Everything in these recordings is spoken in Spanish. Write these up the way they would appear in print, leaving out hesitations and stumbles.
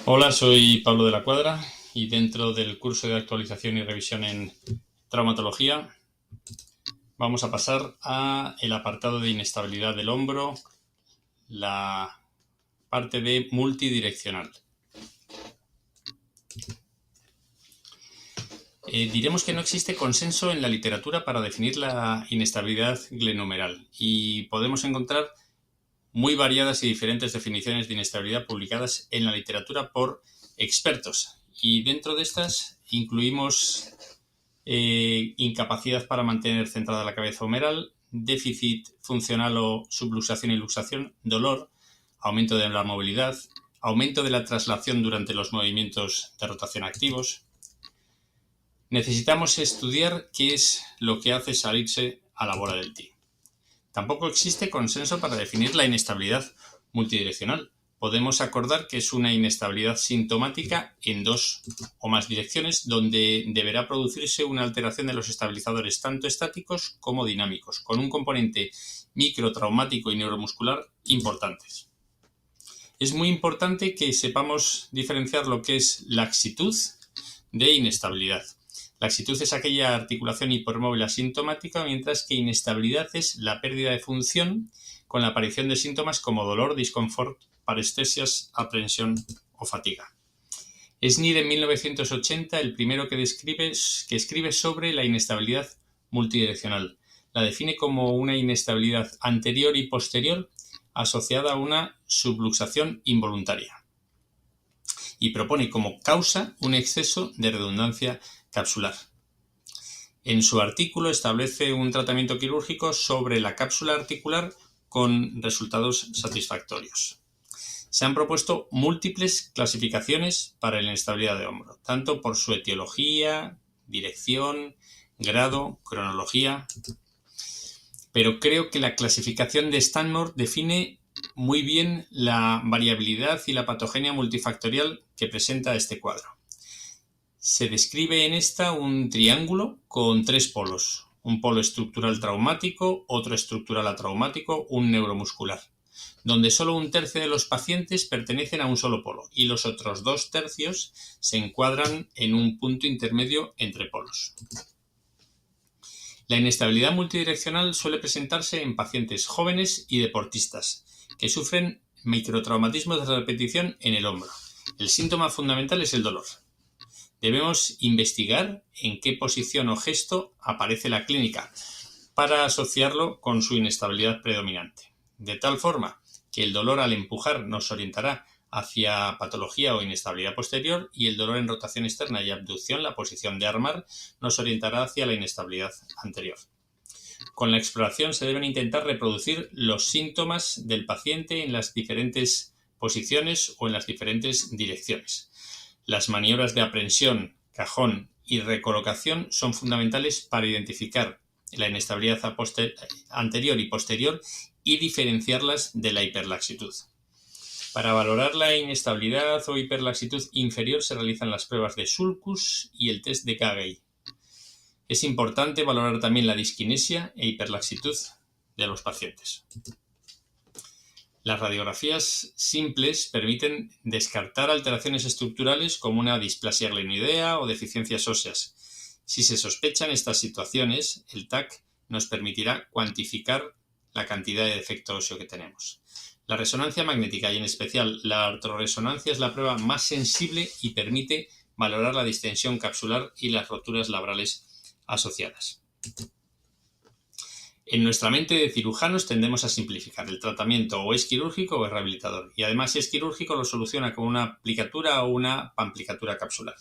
Hola, soy Pablo de la Cuadra y dentro del curso de actualización y revisión en traumatología vamos a pasar a el apartado de inestabilidad del hombro, la parte de multidireccional. Diremos que no existe consenso en la literatura para definir la inestabilidad glenohumeral y podemos encontrar muy variadas y diferentes definiciones de inestabilidad publicadas en la literatura por expertos, y dentro de estas incluimos incapacidad para mantener centrada la cabeza humeral, déficit funcional o subluxación y luxación, dolor, aumento de la movilidad, aumento de la traslación durante los movimientos de rotación activos. Necesitamos estudiar qué es lo que hace salirse a la bola del tee. Tampoco existe consenso para definir la inestabilidad multidireccional. Podemos acordar que es una inestabilidad sintomática en dos o más direcciones, donde deberá producirse una alteración de los estabilizadores tanto estáticos como dinámicos, con un componente microtraumático y neuromuscular importantes. Es muy importante que sepamos diferenciar lo que es laxitud de inestabilidad. Laxitud es aquella articulación hipermóvil asintomática, mientras que inestabilidad es la pérdida de función con la aparición de síntomas como dolor, disconfort, parestesias, aprensión o fatiga. Sneed en 1980 el primero que escribe sobre la inestabilidad multidireccional. La define como una inestabilidad anterior y posterior asociada a una subluxación involuntaria y propone como causa un exceso de redundancia capsular. En su artículo establece un tratamiento quirúrgico sobre la cápsula articular con resultados satisfactorios. Se han propuesto múltiples clasificaciones para la inestabilidad de hombro, tanto por su etiología, dirección, grado, cronología, pero creo que la clasificación de Stanmore define muy bien la variabilidad y la patogenia multifactorial que presenta este cuadro. Se describe en esta un triángulo con tres polos: un polo estructural traumático, otro estructural atraumático, un neuromuscular, donde solo un tercio de los pacientes pertenecen a un solo polo y los otros dos tercios se encuadran en un punto intermedio entre polos. La inestabilidad multidireccional suele presentarse en pacientes jóvenes y deportistas que sufren microtraumatismos de repetición en el hombro. El síntoma fundamental es el dolor. Debemos investigar en qué posición o gesto aparece la clínica para asociarlo con su inestabilidad predominante, de tal forma que el dolor al empujar nos orientará hacia patología o inestabilidad posterior, y el dolor en rotación externa y abducción, la posición de armar, nos orientará hacia la inestabilidad anterior. Con la exploración se deben intentar reproducir los síntomas del paciente en las diferentes posiciones o en las diferentes direcciones. Las maniobras de aprensión, cajón y recolocación son fundamentales para identificar la inestabilidad anterior y posterior y diferenciarlas de la hiperlaxitud. Para valorar la inestabilidad o hiperlaxitud inferior se realizan las pruebas de sulcus y el test de Kagey. Es importante valorar también la disquinesia e hiperlaxitud de los pacientes. Las radiografías simples permiten descartar alteraciones estructurales como una displasia glenoidea o deficiencias óseas. Si se sospechan estas situaciones, el TAC nos permitirá cuantificar la cantidad de defecto óseo que tenemos. La resonancia magnética, y en especial la artroresonancia, es la prueba más sensible y permite valorar la distensión capsular y las roturas labrales asociadas. En nuestra mente de cirujanos tendemos a simplificar. El tratamiento o es quirúrgico o es rehabilitador, y además, si es quirúrgico, lo soluciona con una aplicatura o una pamplicatura capsular.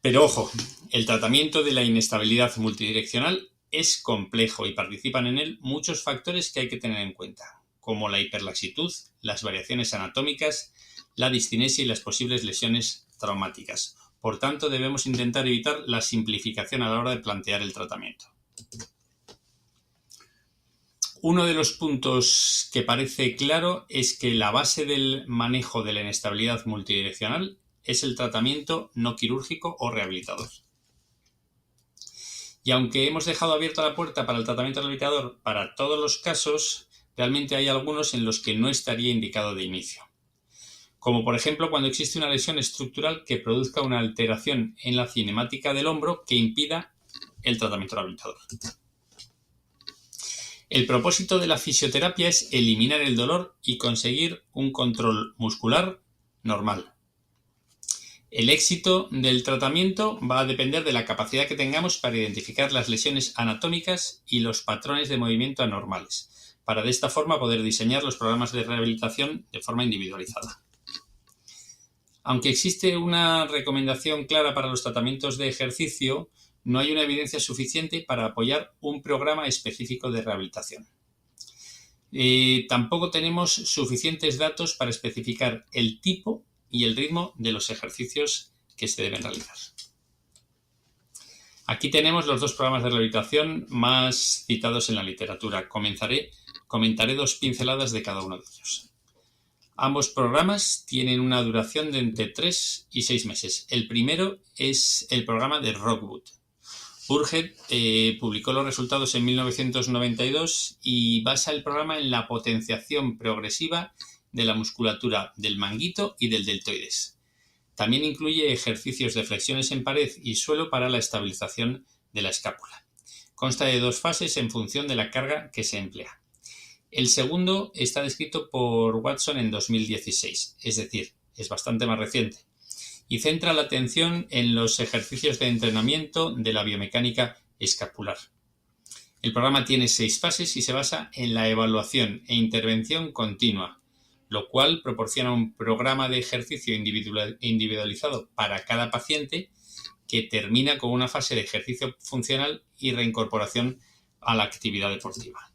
Pero ojo, el tratamiento de la inestabilidad multidireccional es complejo y participan en él muchos factores que hay que tener en cuenta, como la hiperlaxitud, las variaciones anatómicas, la discinesia y las posibles lesiones traumáticas. Por tanto, debemos intentar evitar la simplificación a la hora de plantear el tratamiento. Uno de los puntos que parece claro es que la base del manejo de la inestabilidad multidireccional es el tratamiento no quirúrgico o rehabilitador. Y aunque hemos dejado abierta la puerta para el tratamiento rehabilitador para todos los casos, realmente hay algunos en los que no estaría indicado de inicio. como por ejemplo cuando existe una lesión estructural que produzca una alteración en la cinemática del hombro que impida el tratamiento rehabilitador. El propósito de la fisioterapia es eliminar el dolor y conseguir un control muscular normal. El éxito del tratamiento va a depender de la capacidad que tengamos para identificar las lesiones anatómicas y los patrones de movimiento anormales, para de esta forma poder diseñar los programas de rehabilitación de forma individualizada. Aunque existe una recomendación clara para los tratamientos de ejercicio, no hay una evidencia suficiente para apoyar un programa específico de rehabilitación. Tampoco tenemos suficientes datos para especificar el tipo y el ritmo de los ejercicios que se deben realizar. Aquí tenemos los dos programas de rehabilitación más citados en la literatura. Comentaré 2 pinceladas de cada uno de ellos. Ambos programas tienen una duración de entre 3 y 6 meses. El primero es el programa de Rockwood. Burhead publicó los resultados en 1992 y basa el programa en la potenciación progresiva de la musculatura del manguito y del deltoides. También incluye ejercicios de flexiones en pared y suelo para la estabilización de la escápula. Consta de 2 fases en función de la carga que se emplea. El segundo está descrito por Watson en 2016, es decir, es bastante más reciente, y centra la atención en los ejercicios de entrenamiento de la biomecánica escapular. El programa tiene 6 fases y se basa en la evaluación e intervención continua, lo cual proporciona un programa de ejercicio individualizado para cada paciente que termina con una fase de ejercicio funcional y reincorporación a la actividad deportiva.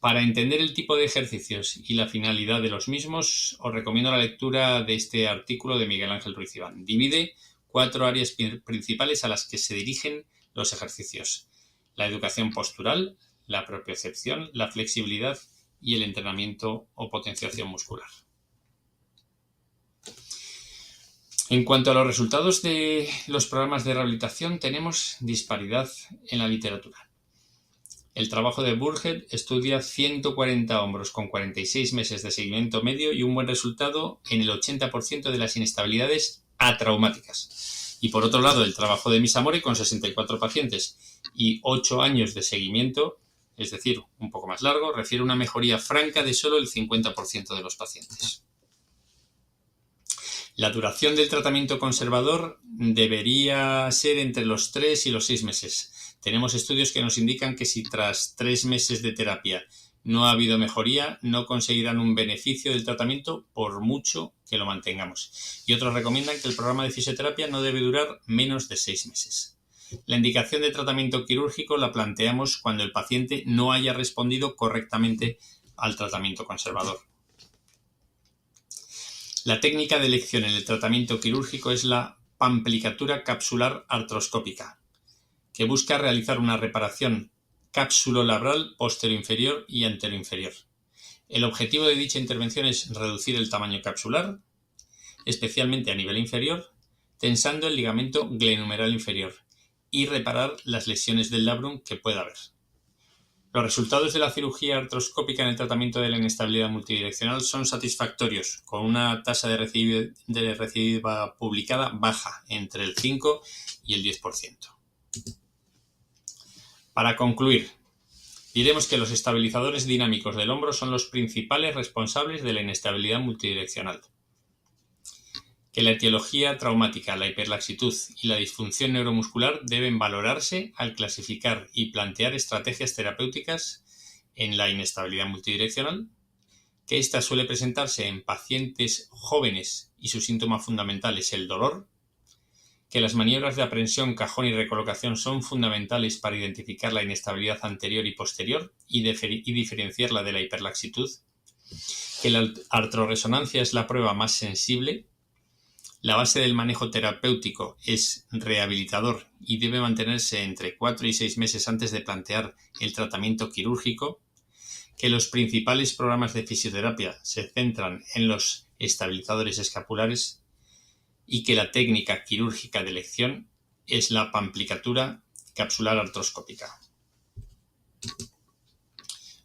Para entender el tipo de ejercicios y la finalidad de los mismos, os recomiendo la lectura de este artículo de Miguel Ángel Ruiz Iván. Divide 4 áreas principales a las que se dirigen los ejercicios: la educación postural, la propiocepción, la flexibilidad y el entrenamiento o potenciación muscular. En cuanto a los resultados de los programas de rehabilitación, tenemos disparidad en la literatura. El trabajo de Burhead estudia 140 hombros con 46 meses de seguimiento medio y un buen resultado en el 80% de las inestabilidades atraumáticas. Y por otro lado, el trabajo de Misamori con 64 pacientes y 8 años de seguimiento, es decir, un poco más largo, refiere una mejoría franca de solo el 50% de los pacientes. La duración del tratamiento conservador debería ser entre los 3 y los 6 meses. Tenemos estudios que nos indican que si tras 3 meses de terapia no ha habido mejoría, no conseguirán un beneficio del tratamiento por mucho que lo mantengamos. Y otros recomiendan que el programa de fisioterapia no debe durar menos de 6 meses. La indicación de tratamiento quirúrgico la planteamos cuando el paciente no haya respondido correctamente al tratamiento conservador. La técnica de elección en el tratamiento quirúrgico es la pamplicatura capsular artroscópica, que busca realizar una reparación cápsulo-labral posterior-inferior y anterior-inferior. El objetivo de dicha intervención es reducir el tamaño capsular, especialmente a nivel inferior, tensando el ligamento glenohumeral inferior y reparar las lesiones del labrum que pueda haber. Los resultados de la cirugía artroscópica en el tratamiento de la inestabilidad multidireccional son satisfactorios, con una tasa de recidiva publicada baja, entre el 5 y el 10%. Para concluir, diremos que los estabilizadores dinámicos del hombro son los principales responsables de la inestabilidad multidireccional, que la etiología traumática, la hiperlaxitud y la disfunción neuromuscular deben valorarse al clasificar y plantear estrategias terapéuticas en la inestabilidad multidireccional, que ésta suele presentarse en pacientes jóvenes y su síntoma fundamental es el dolor, que las maniobras de aprensión, cajón y recolocación son fundamentales para identificar la inestabilidad anterior y posterior y diferenciarla de la hiperlaxitud, que la artrorresonancia es la prueba más sensible, la base del manejo terapéutico es rehabilitador y debe mantenerse entre 4 y 6 meses antes de plantear el tratamiento quirúrgico, que los principales programas de fisioterapia se centran en los estabilizadores escapulares y que la técnica quirúrgica de elección es la pamplicatura capsular artroscópica.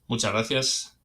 Muchas gracias.